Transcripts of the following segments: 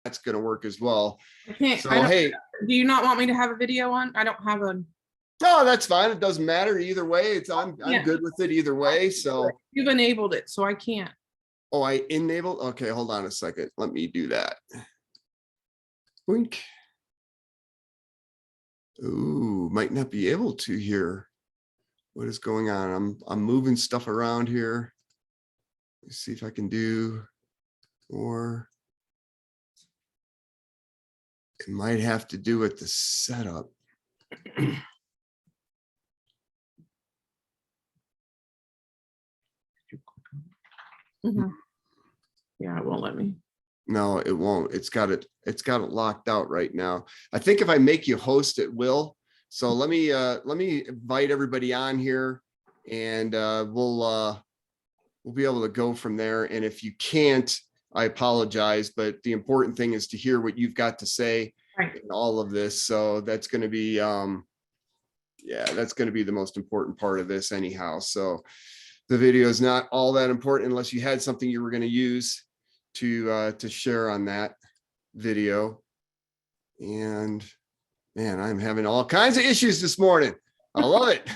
that's going to work as well. I can't. So, hey, do you not want me to have a video on? I don't have a. No, that's fine. It doesn't matter either way. I'm good with it either way. So you've enabled it, so I can't. Oh, I enabled. Okay, hold on a second. Let me do that. Wink. Ooh, might not be able to here. What is going on? I'm moving stuff around here. Let's see if I can do more. It might have to do with the setup. Mm-hmm. Yeah, it won't let me. No, it won't. It's got it locked out right now. I think if I make you host, it will. So let me invite everybody on here, and we'll be able to go from there. And if you can't, I apologize, but the important thing is to hear what you've got to say in all of this. So that's going to be that's going to be the most important part of this anyhow. So the video is not all that important unless you had something you were going to use to share on that video. And man, I'm having all kinds of issues this morning. I love it.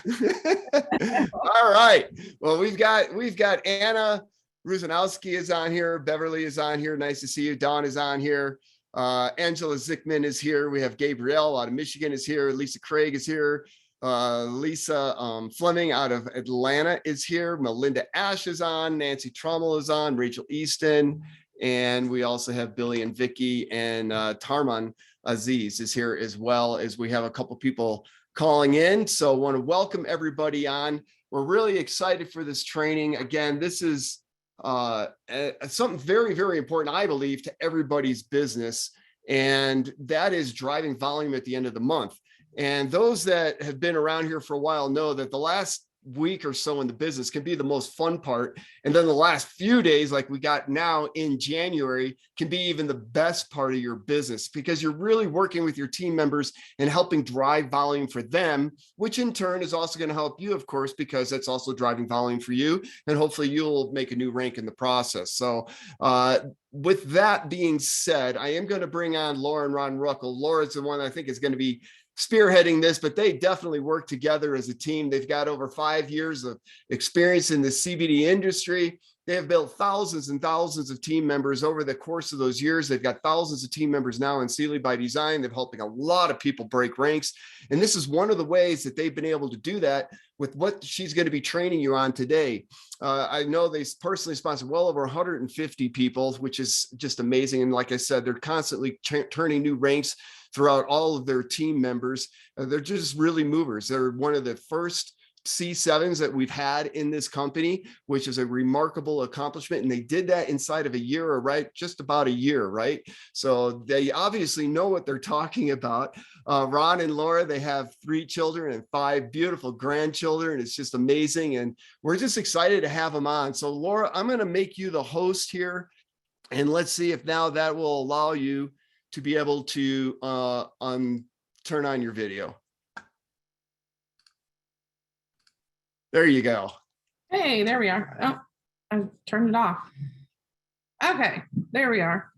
All right. Well, we've got Anna Ruzanowski is on here. Beverly is on here. Nice to see you. Dawn is on here. Angela Zickman is here. We have Gabrielle out of Michigan is here. Lisa Craig is here. Lisa Fleming out of Atlanta is here. Melinda Ash is on. Nancy Trommel is on. Rachel Easton. And we also have Billy and Vicky, and Tarman Aziz is here, as well as we have a couple people calling in. So I want to welcome everybody on. We're really excited for this training. Again, this is something very, very important, I believe, to everybody's business. And that is driving volume at the end of the month. And those that have been around here for a while know that the last week or so in the business can be the most fun part. And then the last few days, like we got now in January, can be even the best part of your business, because you're really working with your team members and helping drive volume for them, which in turn is also going to help you, of course, because that's also driving volume for you. And hopefully you'll make a new rank in the process. So with that being said, I am going to bring on Laura Ron Ruckel. Laura's the one I think is going to be spearheading this, but they definitely work together as a team. They've got over 5 years of experience in the CBD industry. They have built thousands and thousands of team members over the course of those years. They've got thousands of team members now in Sealy by Design. They're helping a lot of people break ranks. And this is one of the ways that they've been able to do that with what she's going to be training you on today. I know they personally sponsor well over 150 people, which is just amazing. And like I said, they're constantly turning new ranks throughout all of their team members. They're just really movers. They're one of the first C7s that we've had in this company, which is a remarkable accomplishment. And they did that inside of a year, or just about a year, right? So they obviously know what they're talking about. Ron and Laura, they have 3 children and 5 beautiful grandchildren. It's just amazing. And we're just excited to have them on. So Laura, I'm going to make you the host here. And let's see if now that will allow you to be able to turn on your video. There you go. Hey, there we are. Oh, I turned it off. Okay, there we are.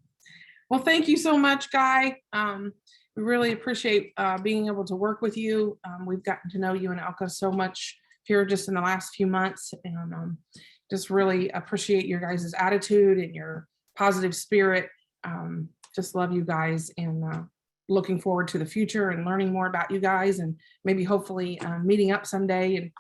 Well, thank you so much, Guy. We really appreciate being able to work with you. We've gotten to know you and Elka so much here just in the last few months, and just really appreciate your guys' attitude and your positive spirit. Just love you guys, and looking forward to the future and learning more about you guys, and maybe hopefully meeting up someday and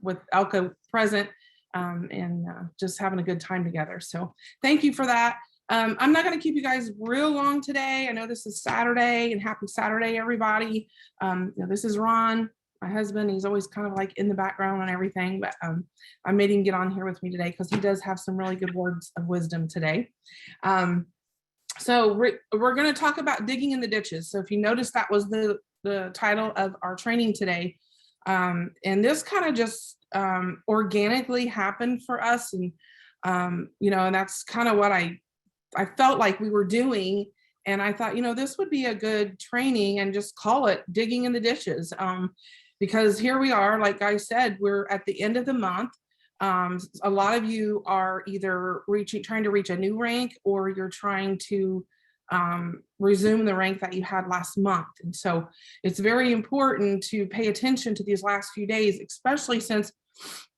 with Elka present, and just having a good time together. So thank you for that. I'm not going to keep you guys real long today. I know this is Saturday, and happy Saturday, everybody. This is Ron, my husband. He's always kind of like in the background on everything, but I made him get on here with me today because he does have some really good words of wisdom today. So we're going to talk about digging in the ditches. So if you notice, that was the title of our training today. And this kind of just organically happened for us. And, and that's kind of what I felt like we were doing. And I thought, this would be a good training, and just call it digging in the ditches. Because here we are, like I said, we're at the end of the month. A lot of you are either trying to reach a new rank, or you're trying to resume the rank that you had last month. And so it's very important to pay attention to these last few days, especially since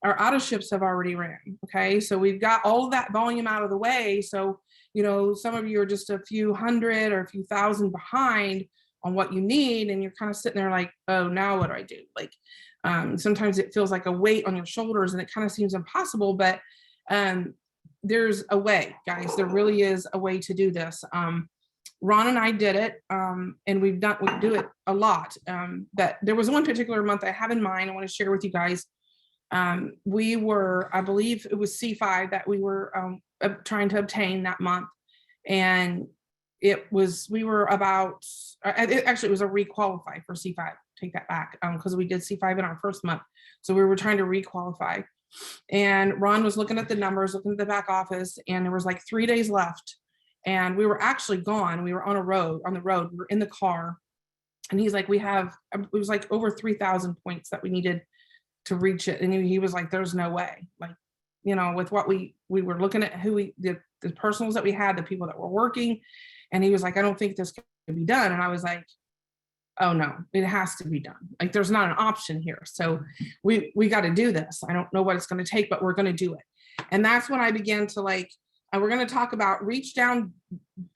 our auto ships have already ran. Okay, so we've got all of that volume out of the way. So, you know, some of you are just a few hundred or a few thousand behind on what you need, and you're kind of sitting there like, oh, now what do I do? Like, sometimes it feels like a weight on your shoulders, and it kind of seems impossible, but there's a way, guys. There really is a way to do this. Ron and I did it, and we do it a lot. But there was one particular month I have in mind I want to share with you guys. We were, I believe it was C5 that we were trying to obtain that month. And we were about, actually it was a requalify for C5, take that back, because we did C5 in our first month. So we were trying to requalify. And Ron was looking at the numbers, looking at the back office, and there was like 3 days left. And we were actually gone. We were on the road. We were in the car. And he's like, it was like over 3,000 points that we needed to reach it. And he was like, there's no way. Like, you know, with what we were looking at, the personals that we had, the people that were working. And he was like, I don't think this can be done. And I was like, oh no, it has to be done. Like, there's not an option here. So we got to do this. I don't know what it's going to take, but we're going to do it. And that's when I began to like, and we're going to talk about reach down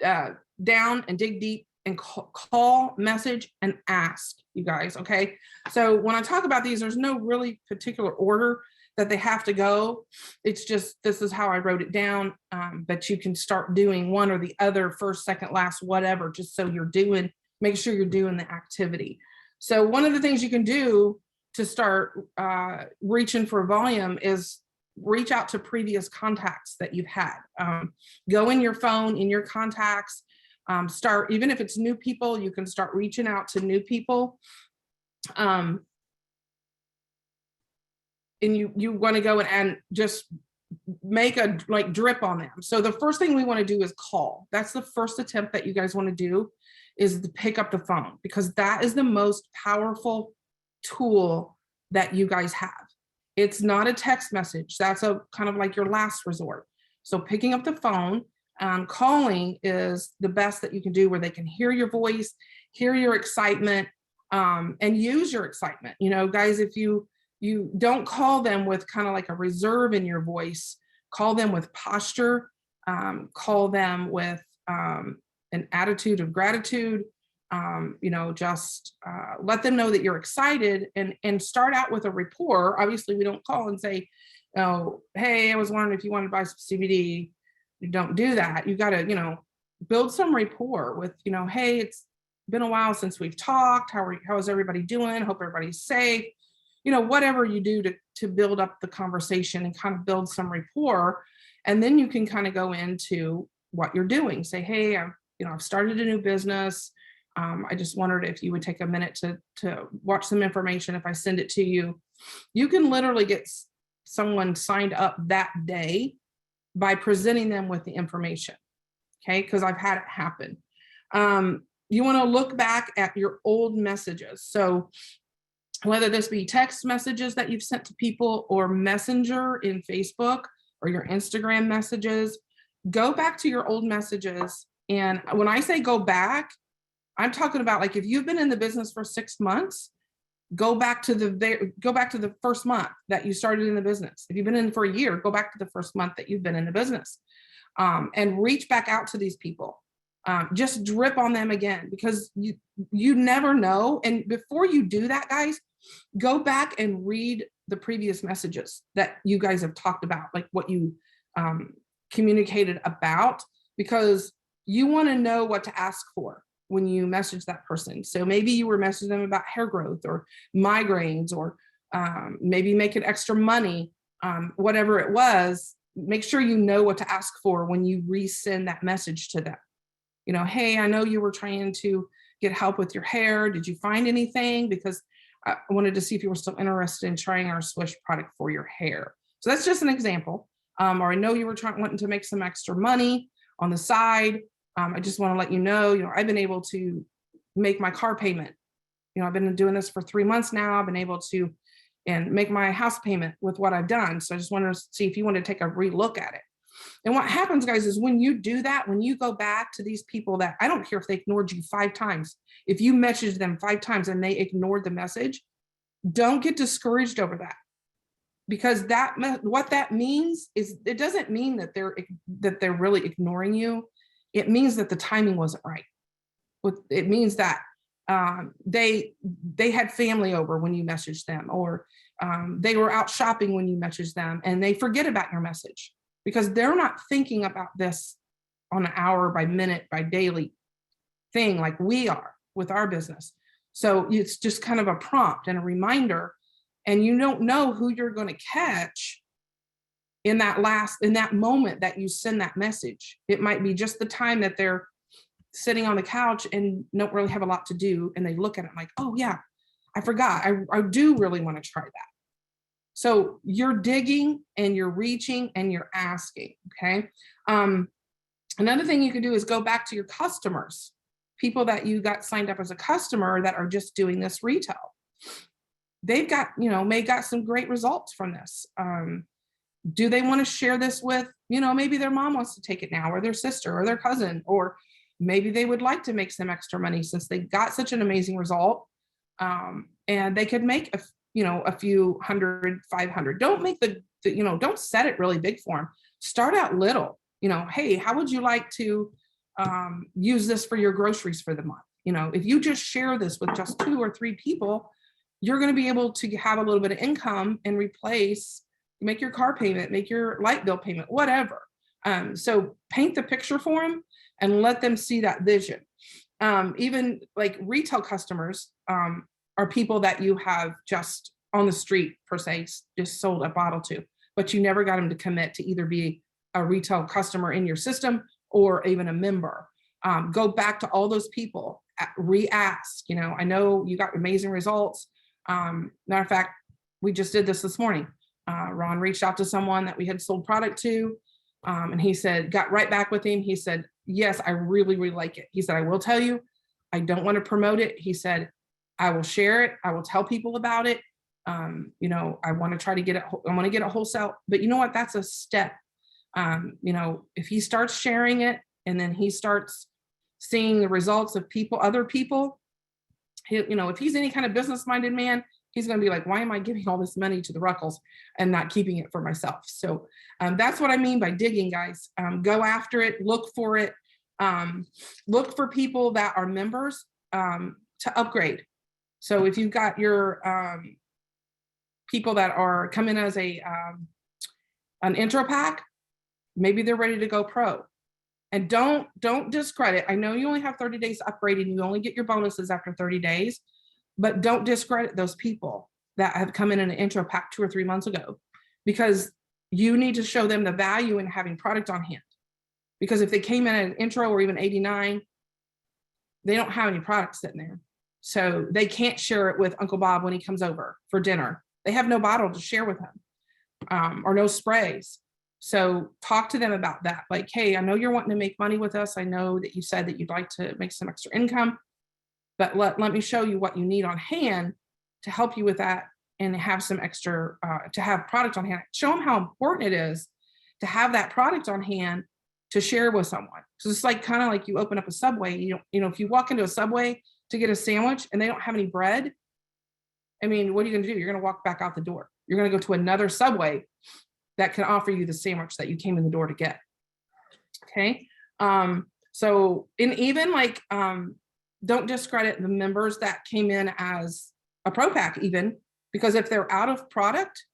and dig deep and call, message, and ask, you guys. Okay. So when I talk about these, there's no really particular order that they have to go. It's just, this is how I wrote it down. But you can start doing one or the other, first, second, last, whatever, just so make sure you're doing the activity. So one of the things you can do to start reaching for volume is reach out to previous contacts that you've had. Go in your phone, in your contacts, start, even if it's new people, you can start reaching out to new people. And you want to go and just make a like drip on them. So the first thing we want to do is call. That's the first attempt that you guys want to do, is to pick up the phone, because that is the most powerful tool that you guys have. It's not a text message. That's a kind of like your last resort. So picking up the phone, calling is the best that you can do, where they can hear your voice, hear your excitement, and use your excitement. You know, guys, if you don't call them with kind of like a reserve in your voice, call them with posture, call them with an attitude of gratitude. You know, just let them know that you're excited, and start out with a rapport. Obviously, we don't call and say, oh, hey, I was wondering if you wanted to buy some CBD. You don't do that. You got to, you know, build some rapport with, you know, hey, it's been a while since we've talked. How is everybody doing? Hope everybody's safe. You know, whatever you do to build up the conversation and kind of build some rapport. And then you can kind of go into what you're doing. Say, hey, I've started a new business. I just wondered if you would take a minute to watch some information. If I send it to you, you can literally get someone signed up that day by presenting them with the information. Okay, because I've had it happen. You want to look back at your old messages. So whether this be text messages that you've sent to people, or Messenger in Facebook, or your Instagram messages, go back to your old messages. And when I say go back, I'm talking about, like, if you've been in the business for 6 months, go back to the first month that you started in the business. If you've been in for a year, go back to the first month that you've been in the business, and reach back out to these people. Just drip on them again, because you never know. And before you do that, guys, go back and read the previous messages that you guys have talked about, like what you communicated about, because you want to know what to ask for when you message that person. So maybe you were messaging them about hair growth or migraines, or maybe making extra money, whatever it was. Make sure you know what to ask for when you resend that message to them. You know, hey, I know you were trying to get help with your hair. Did you find anything? Because I wanted to see if you were still interested in trying our Swish product for your hair. So that's just an example. Or I know you were wanting to make some extra money on the side. I just want to let you know, I've been able to make my car payment. I've been doing this for 3 months now. I've been able to make my house payment with what I've done. So I just wanted to see if you want to take a relook at it. And what happens, guys, is when you do that, when you go back to these people that, I don't care if they ignored you 5 times, if you messaged them 5 times and they ignored the message, don't get discouraged over that. Because what that means is, it doesn't mean that they're really ignoring you. It means that the timing wasn't right. It means that they had family over when you messaged them, or they were out shopping when you messaged them, and they forget about your message because they're not thinking about this on an hour by minute by daily thing like we are with our business. So it's just kind of a prompt and a reminder, and you don't know who you're going to catch in that moment that you send that message. It might be just the time that they're sitting on the couch and don't really have a lot to do, and they look at it like, oh yeah, I forgot, I do really want to try that. So you're digging and you're reaching and you're asking. Okay. Another thing you can do is go back to your customers, people that you got signed up as a customer that are just doing this retail. They've got, may got some great results from this. Do they want to share this with, maybe their mom wants to take it now, or their sister or their cousin, or maybe they would like to make some extra money since they got such an amazing result. And they could make a few hundred, 500. Don't make don't set it really big for them. Start out little. Hey, how would you like to use this for your groceries for the month? If you just share this with just 2 or 3 people, you're going to be able to have a little bit of income and make your car payment, make your light bill payment, whatever. So paint the picture for them and let them see that vision. Even like retail customers are people that you have just on the street per se, just sold a bottle to, but you never got them to commit to either be a retail customer in your system or even a member. Go back to all those people, re-ask. I know you got amazing results. Matter of fact, we just did this morning. Ron reached out to someone that we had sold product to, and he said, got right back with him. He said, yes, I really, really like it. He said, I will tell you, I don't want to promote it. He said, I will share it. I will tell people about it. I want to try to get it. I want to get it wholesale, but you know what? That's a step. If he starts sharing it and then he starts seeing the results of other people, if he's any kind of business-minded man, he's going to be like, why am I giving all this money to the Ruckels and not keeping it for myself? So that's what I mean by digging, guys. Go after it, look for it. Look for people that are members to upgrade. So if you've got your people that are coming as an intro pack, maybe they're ready to go pro. And don't discredit. I know you only have 30 days to upgrade and you only get your bonuses after 30 days, but don't discredit those people that have come in an intro pack 2 or 3 months ago, because you need to show them the value in having product on hand. Because if they came in at an intro or even 89, they don't have any products sitting there. So they can't share it with Uncle Bob when he comes over for dinner. They have no bottle to share with him, or no sprays. So talk to them about that. Like, hey, I know you're wanting to make money with us. I know that you said that you'd like to make some extra income, but let me show you what you need on hand to help you with that and have some extra, to have product on hand. Show them how important it is to have that product on hand to share with someone. So it's like kind of like you open up a Subway. If you walk into a Subway to get a sandwich and they don't have any bread, I mean, what are you going to do? You're going to walk back out the door. You're going to go to another Subway that can offer you the sandwich that you came in the door to get. Okay. So, and even like, don't discredit the members that came in as a pro pack, even because if they're out of product,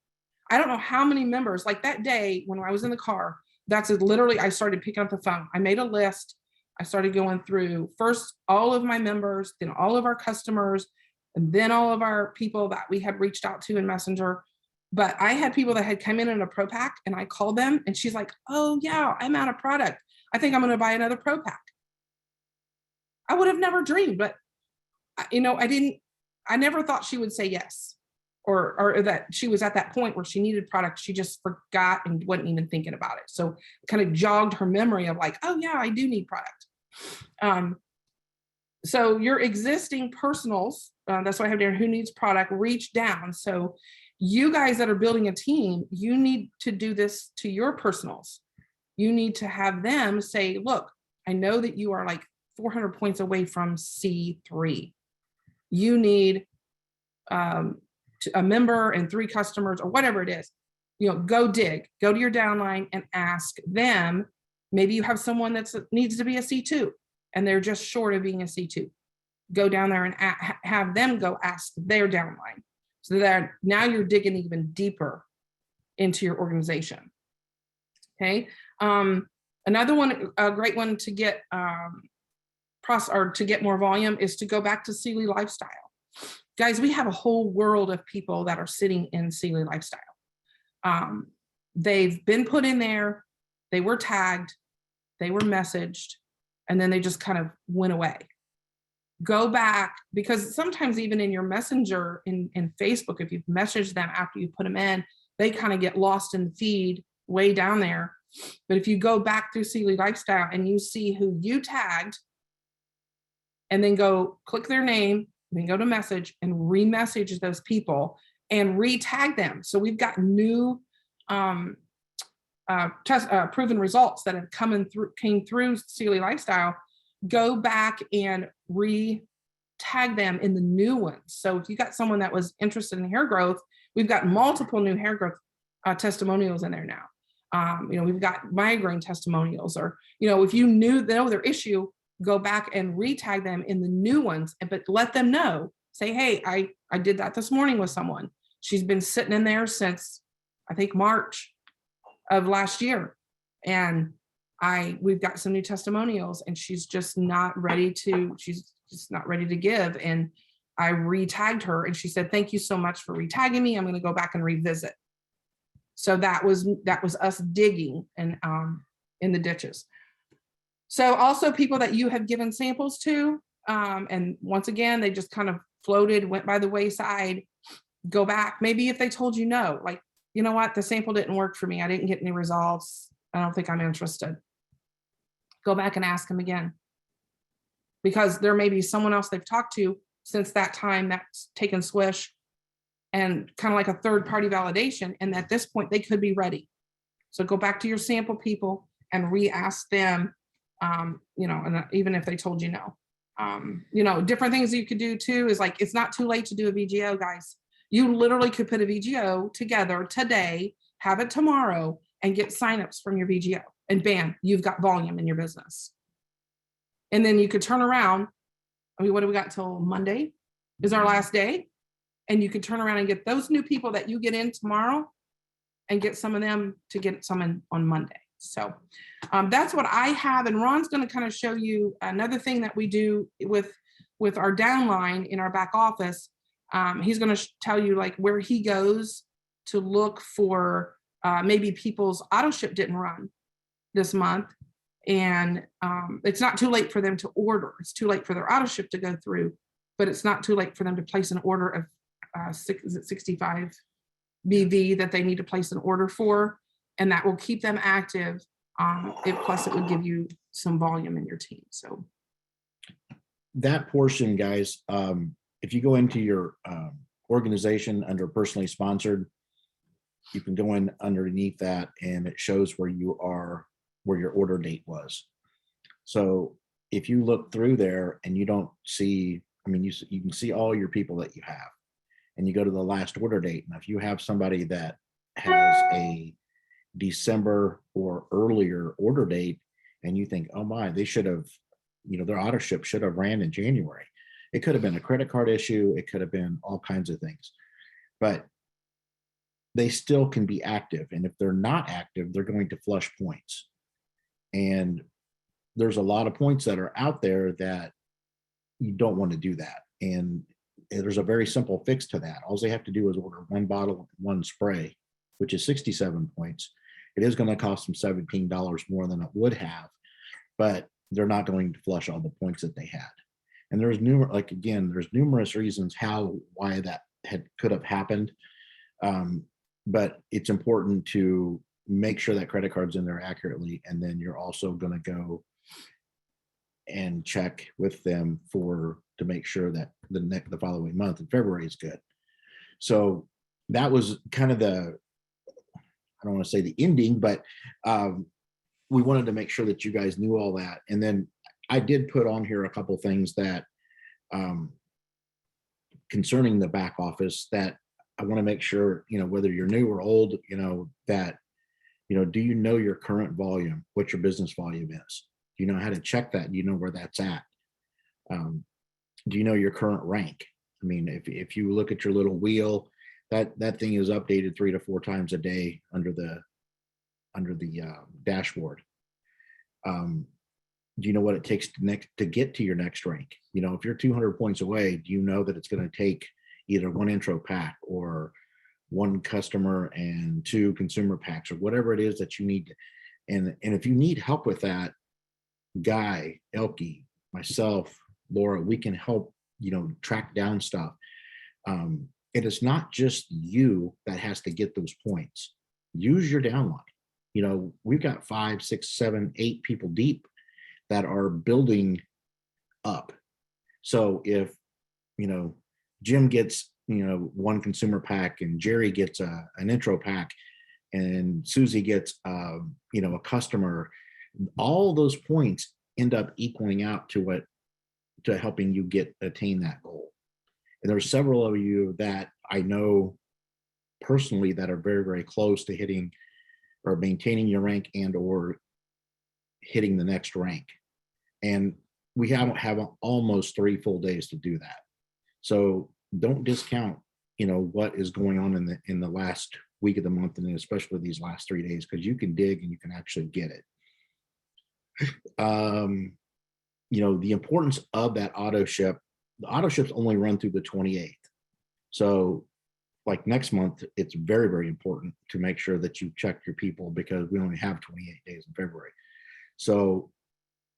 I don't know how many members, like that day when I was in the car, that's literally, I started picking up the phone. I made a list. I started going through first all of my members, then all of our customers, and then all of our people that we had reached out to in Messenger. But I had people that had come in a pro pack and I called them and she's like, oh yeah, I'm out of product. I think I'm going to buy another pro pack. I would have never dreamed, but I never thought she would say yes, or that she was at that point where she needed product. She just forgot and wasn't even thinking about it. So it kind of jogged her memory of like, oh yeah, I do need product. So your existing personals, that's why I have there, who needs product, reach down. So you guys that are building a team, you need to do this to your personals. you need to have them say, look, I know that you are like 400 points away from C3. You need a member and 3 customers or whatever it is. Go dig, go to your downline and ask them. Maybe you have someone that needs to be a C2 and they're just short of being a C2. Go down there and have them go ask their downline. So that now you're digging even deeper into your organization. Okay. Another one, a great one to get to get more volume is to go back to Sealy Lifestyle. Guys, we have a whole world of people that are sitting in Sealy Lifestyle. They've been put in there, they were tagged, they were messaged, and then they just kind of went away. Go back, because sometimes even in your messenger in Facebook, if you've messaged them after you put them in, they kind of get lost in the feed way down there. But if you go back through Sealy Lifestyle and you see who you tagged, and then go click their name, then go to message and re-message those people and re-tag them. So we've got new proven results that have came through Sealy Lifestyle. Go back and re-tag them in the new ones. So if you got someone that was interested in hair growth, we've got multiple new hair growth testimonials in there now. We've got migraine testimonials, or if you know their issue, go back and re-tag them in the new ones, but let them know. Say, hey, I did that this morning with someone. She's been sitting in there since I think March of last year, and we've got some new testimonials, and she's just not ready to. She's just not ready to give. And I re-tagged her, and she said, "Thank you so much for re-tagging me. I'm going to go back and revisit." So that was us digging and in the ditches. So also people that you have given samples to, and once again, they just kind of floated, went by the wayside. Go back. Maybe if they told you no, like, you know what, the sample didn't work for me. I didn't get any results. I don't think I'm interested. Go back and ask them again. Because there may be someone else they've talked to since that time that's taken Swish, and kind of like a third-party validation. And at this point, they could be ready. So go back to your sample people and re-ask them, and even if they told you no. Different things you could do too is like, it's not too late to do a VGO, guys. You literally could put a VGO together today, have it tomorrow, and get signups from your VGO. And bam, you've got volume in your business. And then you could turn around. What do we got till Monday is our last day? And you could turn around and get those new people that you get in tomorrow and get some of them to get some in on Monday. So that's what I have. And Ron's going to kind of show you another thing that we do with our downline in our back office. He's going to tell you like where he goes to look for maybe people's auto ship didn't run this month. And it's not too late for them to order. It's too late for their auto ship to go through, but it's not too late for them to place an order of 65 BV that they need to place an order for. And that will keep them active. Plus it would give you some volume in your team. So that portion, guys, if you go into your organization under personally sponsored, you can go in underneath that and it shows where you are, where your order date was. So if you look through there and you don't see, you can see all your people that you have, and you go to the last order date. And if you have somebody that has a December or earlier order date, and you think, oh my, they should have, their auto ship should have ran in January. It could have been a credit card issue. It could have been all kinds of things, but they still can be active. And if they're not active, they're going to flush points. And there's a lot of points that are out there that you don't want to do that. And there's a very simple fix to that. All they have to do is order one bottle, one spray, which is 67 points. It is going to cost them $17 more than it would have, but they're not going to flush all the points that they had. And there's there's numerous reasons why that could have happened. But it's important to make sure that credit card's in there accurately. And then you're also going to go and check with them to make sure that the following month in February is good. So that was kind of I don't want to say the ending, but we wanted to make sure that you guys knew all that. And then I did put on here a couple things that concerning the back office that I want to make sure, whether you're new or old, that, do you know your current volume, what your business volume is? Do you know how to check that? Do you know where that's at? Do you know your current rank? I mean, if you look at your little wheel, that thing is updated 3 to 4 times a day under the dashboard. Do you know what it takes to get to your next rank? If you're 200 points away, do you know that it's going to take either 1 intro pack or 1 customer and 2 consumer packs or whatever it is that you need? And if you need help with that, Guy, Elke, myself, Laura, we can help, track down stuff. It is not just you that has to get those points. Use your downline. We've got 5, 6, 7, 8 people deep that are building up. So if, Jim gets, 1 consumer pack and Jerry gets an intro pack and Susie gets, a customer, all those points end up equaling out to helping you attain that goal. And there's several of you that I know personally that are very, very close to hitting or maintaining your rank and or hitting the next rank. And we have almost 3 full days to do that. So don't discount, what is going on in the last week of the month, and especially these last 3 days, because you can dig and you can actually get it. The importance of that auto ship, the auto ships only run through the 28th. So like next month, it's very, very important to make sure that you check your people, because we only have 28 days in February. So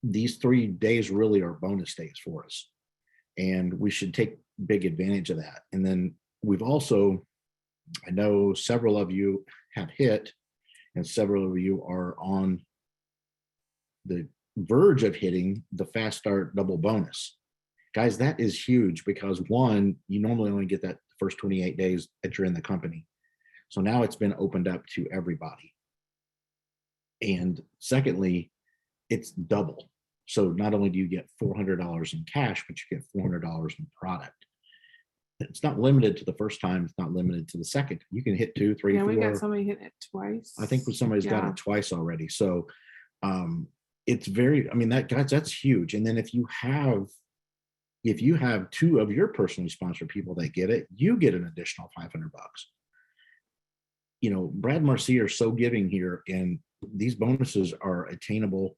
these 3 days really are bonus days for us, and we should take big advantage of that. And then we've also, I know several of you have hit, and several of you are on the verge of hitting the fast start double bonus. Guys, that is huge, because 1, you normally only get that the first 28 days that you're in the company. So now it's been opened up to everybody. And secondly, it's double. So not only do you get $400 in cash, but you get $400 in product. It's not limited to the first time. It's not limited to the second. You can hit 2, 3, 4. We got somebody hit it twice. I think somebody's got it twice already. So it's very, guys, that's huge. And then if you have 2 of your personally sponsored people that get it, you get an additional $500. Brad Marcy are so giving here, and these bonuses are attainable,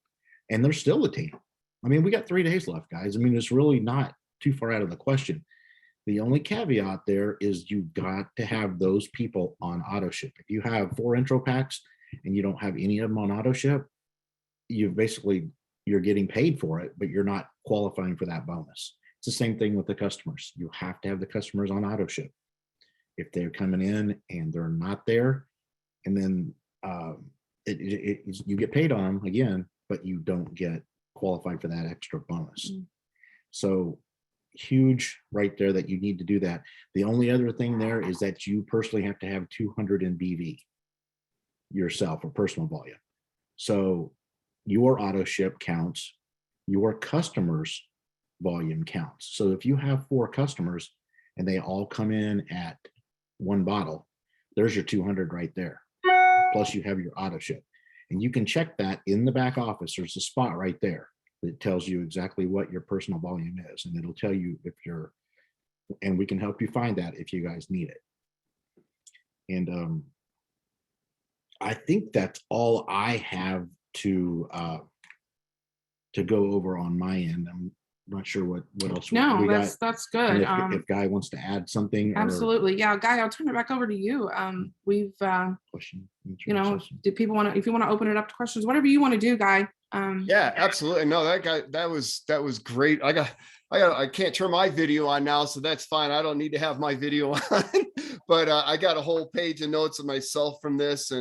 and they're still attainable. We got 3 days left, guys. It's really not too far out of the question. The only caveat there is you've got to have those people on auto ship. If you have 4 intro packs and you don't have any of them on auto ship, you're getting paid for it, but you're not qualifying for that bonus. It's the same thing with the customers. You have to have the customers on auto ship. If they're coming in and they're not there, and then you get paid on them again, but you don't get qualified for that extra bonus. So huge right there that you need to do that. The only other thing there is that you personally have to have 200 in BV yourself, or personal volume. So your auto ship counts, your customers' volume counts. So if you have 4 customers and they all come in at 1 bottle, there's your 200 right there. Plus you have your auto ship, and you can check that in the back office. There's a spot right there that tells you exactly what your personal volume is, and it'll tell you and we can help you find that if you guys need it. And I think that's all I have to go over on my end. I'm not sure what else. No, we that's good. If Guy wants to add something. Absolutely. Yeah, Guy, I'll turn it back over to you. We've, Question. do people want to, if you want to open it up to questions, whatever you want to do, Guy. Yeah, absolutely. No, that was great. I can't turn my video on now, so that's fine. I don't need to have my video on, but I got a whole page of notes of myself from this.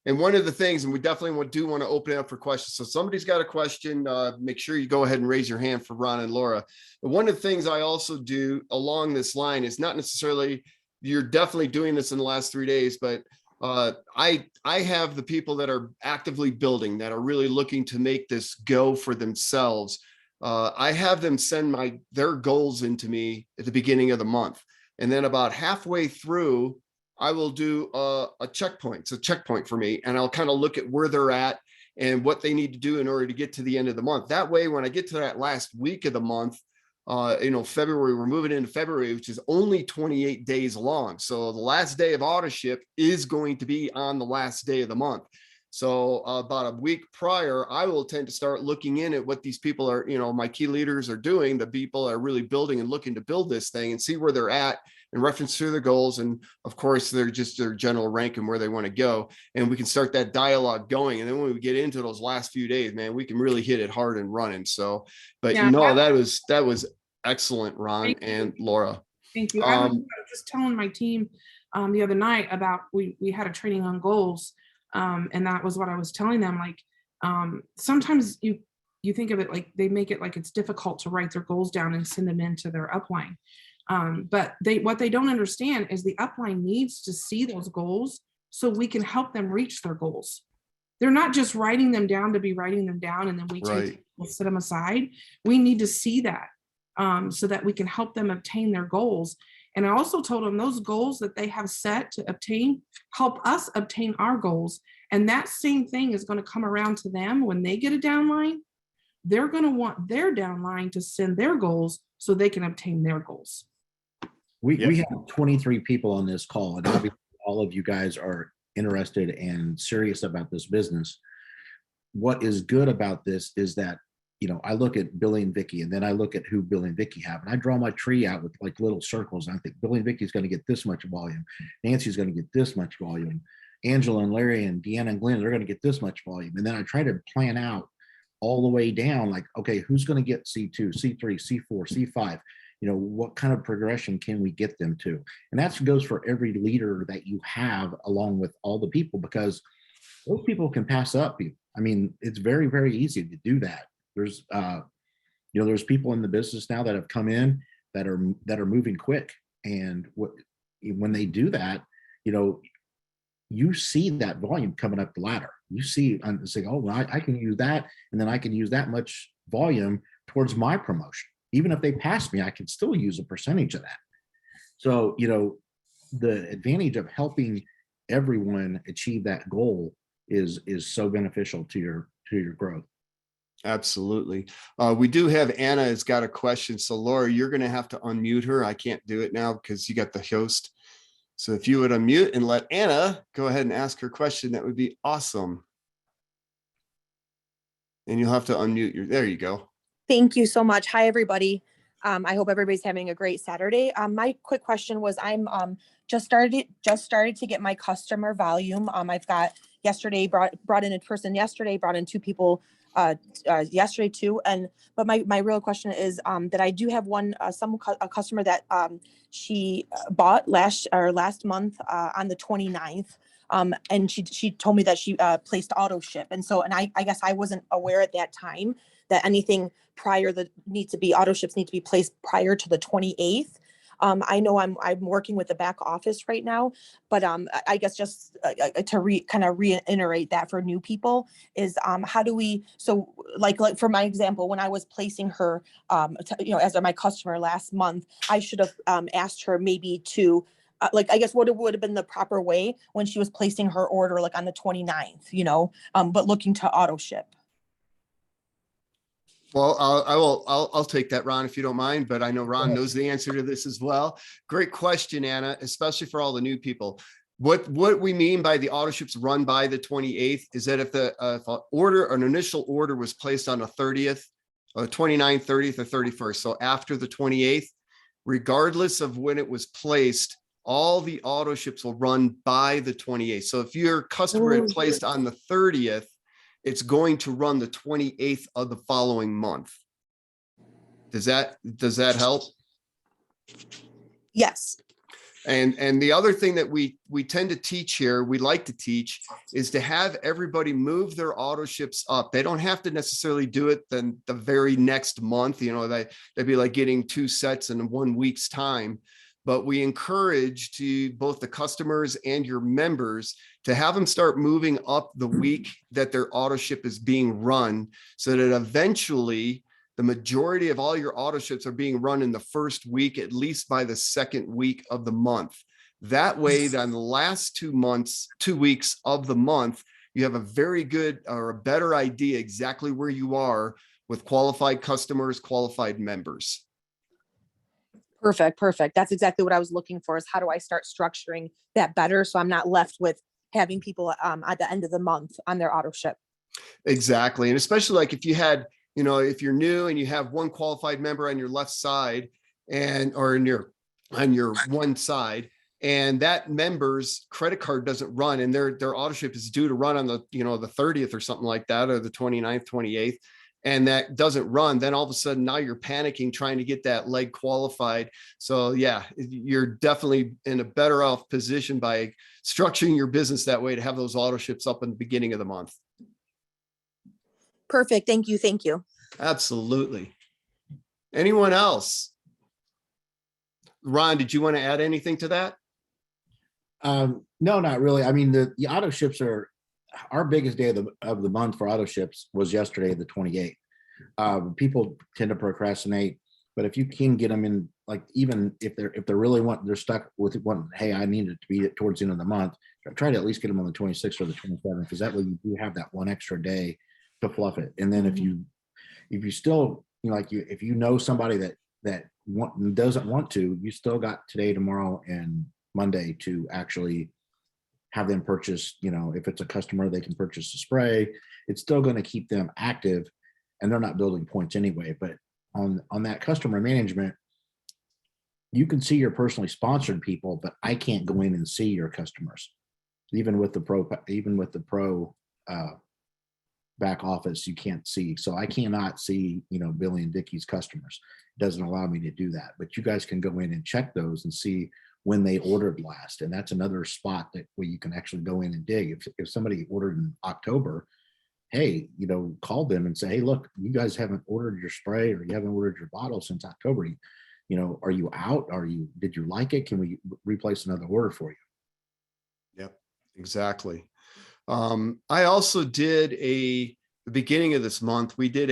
And one of the things, and we definitely do want to open it up for questions. So somebody's got a question, make sure you go ahead and raise your hand for Ron and Laura. But one of the things I also do along this line is not necessarily, you're definitely doing this in the last 3 days, but I have the people that are actively building, that are really looking to make this go for themselves. I have them send their goals into me at the beginning of the month. And then about halfway through, I will do a checkpoint. It's a checkpoint for me. And I'll kind of look at where they're at and what they need to do in order to get to the end of the month. That way, when I get to that last week of the month, February, we're moving into February, which is only 28 days long. So the last day of auto ship is going to be on the last day of the month. So about a week prior, I will tend to start looking in at what these people are, my key leaders are doing, the people are really building and looking to build this thing, and see where they're at in reference to their goals. And of course, they're just their general rank and where they want to go. And we can start that dialogue going. And then when we get into those last few days, man, we can really hit it hard and running. So, but Yeah, that was excellent, Ron and Laura. Thank you. I was just telling my team the other night about, we had a training on goals. And that was what I was telling them. Like, sometimes you think of it like they make it like it's difficult to write their goals down and send them into their upline. But what they don't understand is the upline needs to see those goals so we can help them reach their goals. They're not just writing them down to be writing them down and then we'll set them aside. We need to see that so that we can help them obtain their goals. And I also told them those goals that they have set to obtain help us obtain our goals. And that same thing is going to come around to them when they get a downline. They're going to want their downline to send their goals so they can obtain their goals. We have 23 people on this call, and obviously all of you guys are interested and serious about this business. What is good about this is that, I look at Billy and Vicky, and then I look at who Billy and Vicky have, and I draw my tree out with like little circles. And I think Billy and Vicky's going to get this much volume. Nancy's going to get this much volume. Angela and Larry and Deanna and Glenn, they're going to get this much volume. And then I try to plan out all the way down, like, okay, who's going to get C2, C3, C4, C5? What kind of progression can we get them to? And that goes for every leader that you have, along with all the people, because those people can pass up you. I mean, it's very, very easy to do that. There's, there's people in the business now that have come in that are moving quick. And when they do that, you see that volume coming up the ladder. You see, I'm saying, oh, well, I can use that. And then I can use that much volume towards my promotion. Even if they pass me, I can still use a percentage of that. So, the advantage of helping everyone achieve that goal is so beneficial to your growth. Absolutely. We do have Anna has got a question. So Laura, you're going to have to unmute her. I can't do it now because you got the host. So if you would unmute and let Anna go ahead and ask her question, that would be awesome. And you'll have to unmute there you go. Thank you so much. Hi, everybody. I hope everybody's having a great Saturday. My quick question was, I'm just started to get my customer volume. I've got yesterday brought in a person yesterday, brought in 2 people yesterday too. But my real question is that I do have a customer that she bought last month on the 29th. And she told me that she placed auto ship. And I guess I wasn't aware at that time that anything prior that auto ships need to be placed prior to the 28th. I know I'm working with the back office right now, but I guess just to reiterate that for new people is how do we, so like for my example, when I was placing her, as my customer last month, I should have asked her maybe to, I guess what it would have been the proper way when she was placing her order, like on the 29th, but looking to auto ship. Well, I'll take that, Ron, if you don't mind, but I know Ron knows the answer to this as well. Great question, Anna, especially for all the new people. What we mean by the auto ships run by the 28th is that if an initial order was placed on the 30th, or 29th, 30th, or 31st, so after the 28th, regardless of when it was placed, all the auto ships will run by the 28th. So if your customer had placed on the 30th, it's going to run the 28th of the following month. Does that help? Yes. And the other thing that we tend to teach here, we like to teach, is to have everybody move their auto ships up. They don't have to necessarily do it then the very next month. They'd be like getting 2 sets in 1 week's time. but we encourage to both the customers and your members to have them start moving up the week that their auto ship is being run, so that eventually the majority of all your auto ships are being run in the first week, at least by the second week of the month. That way, on the last 2 weeks of the month, you have a very good or a better idea exactly where you are with qualified customers, qualified members. Perfect, perfect. That's exactly what I was looking for, is how do I start structuring that better so I'm not left with having people at the end of the month on their auto ship. Exactly. And especially like if you had, if you're new and you have one qualified member on your left side or on your one side, and that member's credit card doesn't run and their auto ship is due to run on the, the 30th or something like that, or the 29th, 28th. And that doesn't run, then all of a sudden now you're panicking trying to get that leg qualified. So yeah, you're definitely in a better off position by structuring your business that way to have those auto ships up in the beginning of the month. Perfect. Thank you. Thank you. Absolutely. Anyone else? Ron, did you want to add anything to that? No, not really. I mean, the auto ships are our biggest day of the month for auto ships was yesterday, the 28th. People tend to procrastinate, but if you can get them in, like, even if they're really they're stuck with one, hey, I need it to be towards the end of the month, try to at least get them on the 26th or the 27th, because that way you do have that one extra day to fluff it. And then if you still, if you know somebody that doesn't want to, you still got today, tomorrow, and Monday to actually have them purchase, if it's a customer, they can purchase a spray. It's still going to keep them active, and they're not building points anyway. But on that customer management, you can see your personally sponsored people, but I can't go in and see your customers, even with the pro back office, you can't see. So I cannot see, Billy and Dickie's customers. It doesn't allow me to do that, but you guys can go in and check those and see when they ordered last. And that's another spot where you can actually go in and dig. If somebody ordered in October, hey, call them and say, hey, look, you guys haven't ordered your spray, or you haven't ordered your bottle since October. Are you out? Did you like it? Can we replace another order for you? Yep, exactly. I also did the beginning of this month, we did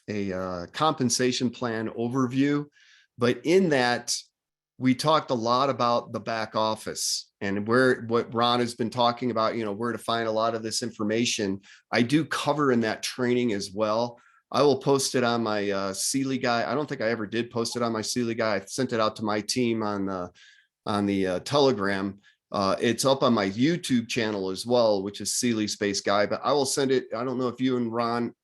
a compensation plan overview, but in that we talked a lot about the back office and what Ron has been talking about, where to find a lot of this information. I do cover in that training as well. I will post it on my Sealy guy. I don't think I ever did post it on my Sealy guy. I sent it out to my team on the Telegram. It's up on my YouTube channel as well, which is Sealy Space Guy, but I will send it. I don't know if you and Ron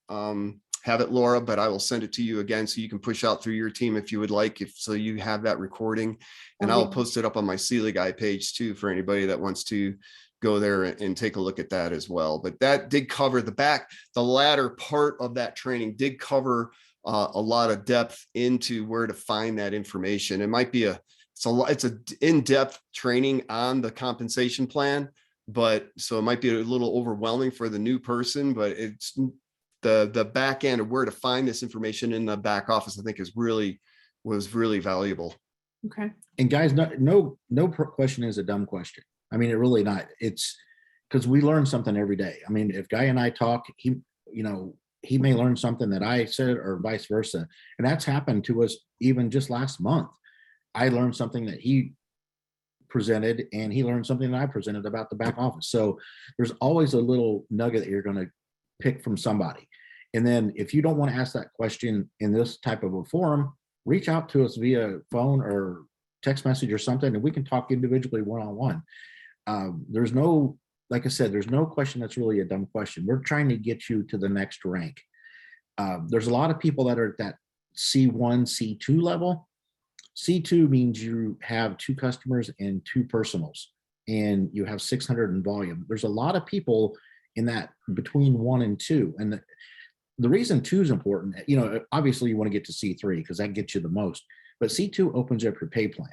have it, Laura, but I will send it to you again so you can push out through your team if you would like, so you have that recording. And I'll post it up on my Sealy Guy page too, for anybody that wants to go there and take a look at that as well. But that did cover the latter part of that training did cover a lot of depth into where to find that information. It might be it's a in-depth training on the compensation plan, but so it might be a little overwhelming for the new person, but it's the back end of where to find this information in the back office, I think was really valuable. Okay. And guys, no question is a dumb question. I mean, it really not. It's because we learn something every day. I mean, if Guy and I talk, he may learn something that I said, or vice versa. And that's happened to us even just last month. I learned something that he presented, and he learned something that I presented about the back office. So there's always a little nugget that you're going to pick from somebody. And then if you don't want to ask that question in this type of a forum, reach out to us via phone or text message or something, and we can talk individually one-on-one. There's no, like I said, there's no question that's really a dumb question. We're trying to get you to the next rank. There's a lot of people that are at that C1, C2 level. C2 means you have 2 customers and 2 personals, and you have 600 in volume. There's a lot of people in that between 1 and 2. And the reason 2 is important, obviously you want to get to C3 because that gets you the most, but C2 opens up your pay plan.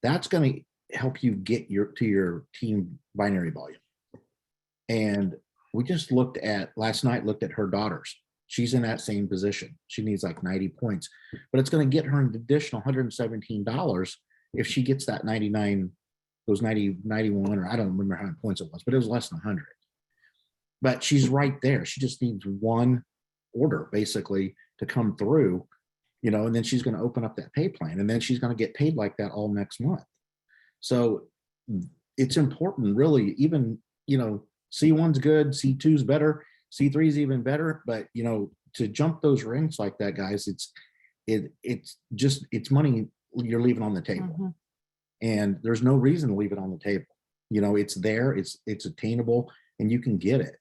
That's going to help you get to your team binary volume. And we just last night looked at her daughters. she's in that same position. She needs like 90 points, but it's going to get her an additional $117 if she gets that 99, those 90, 91, or I don't remember how many points it was, but it was less than 100. But she's right there. She just needs one order basically to come through, you know, and then she's going to open up that pay plan, and then she's going to get paid like that all next month. So it's important, really, even, you know, C1's good, C2's better, C3's even better, but, you know, to jump those ranks like that, guys, it's money you're leaving on the table. And there's no reason to leave it on the table. You know, it's there, it's attainable, and you can get it.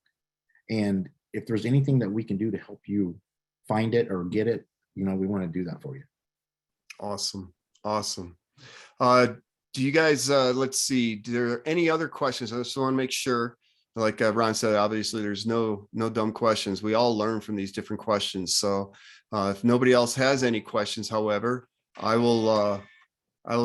And if there's anything that we can do to help you find it or get it, you know, we want to do that for you. Awesome. Awesome. Do you guys, let's see, do there any other questions? I just want to make sure, like Ron said, obviously there's no dumb questions. We all learn from these different questions. So if nobody else has any questions, however, I will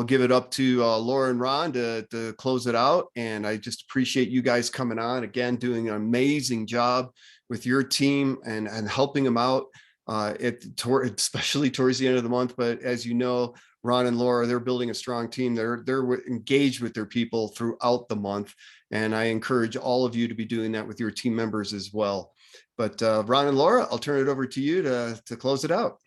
give it up to Laura and Ron to close it out. And I just appreciate you guys coming on again, doing an amazing job with your team and helping them out, especially towards the end of the month. But as you know, Ron and Laura, they're building a strong team. They're engaged with their people throughout the month. And I encourage all of you to be doing that with your team members as well. But Ron and Laura, I'll turn it over to you to close it out.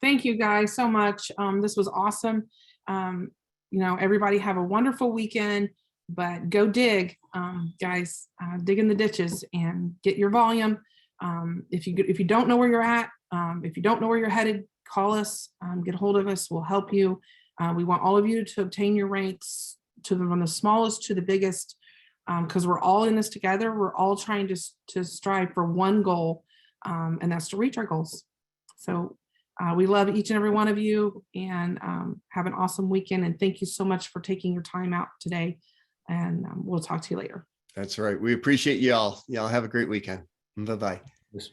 Thank you guys so much. This was awesome. You know, everybody have a wonderful weekend, but go dig, guys, dig in the ditches and get your volume. If you don't know where you're at, if you don't know where you're headed, call us, get a hold of us. We'll help you. We want all of you to obtain your ranks from the smallest to the biggest, because we're all in this together. We're all trying to strive for one goal, and that's to reach our goals. So we love each and every one of you, and have an awesome weekend. And thank you so much for taking your time out today. And we'll talk to you later. That's right. We appreciate y'all. Y'all have a great weekend. Bye-bye. Yes.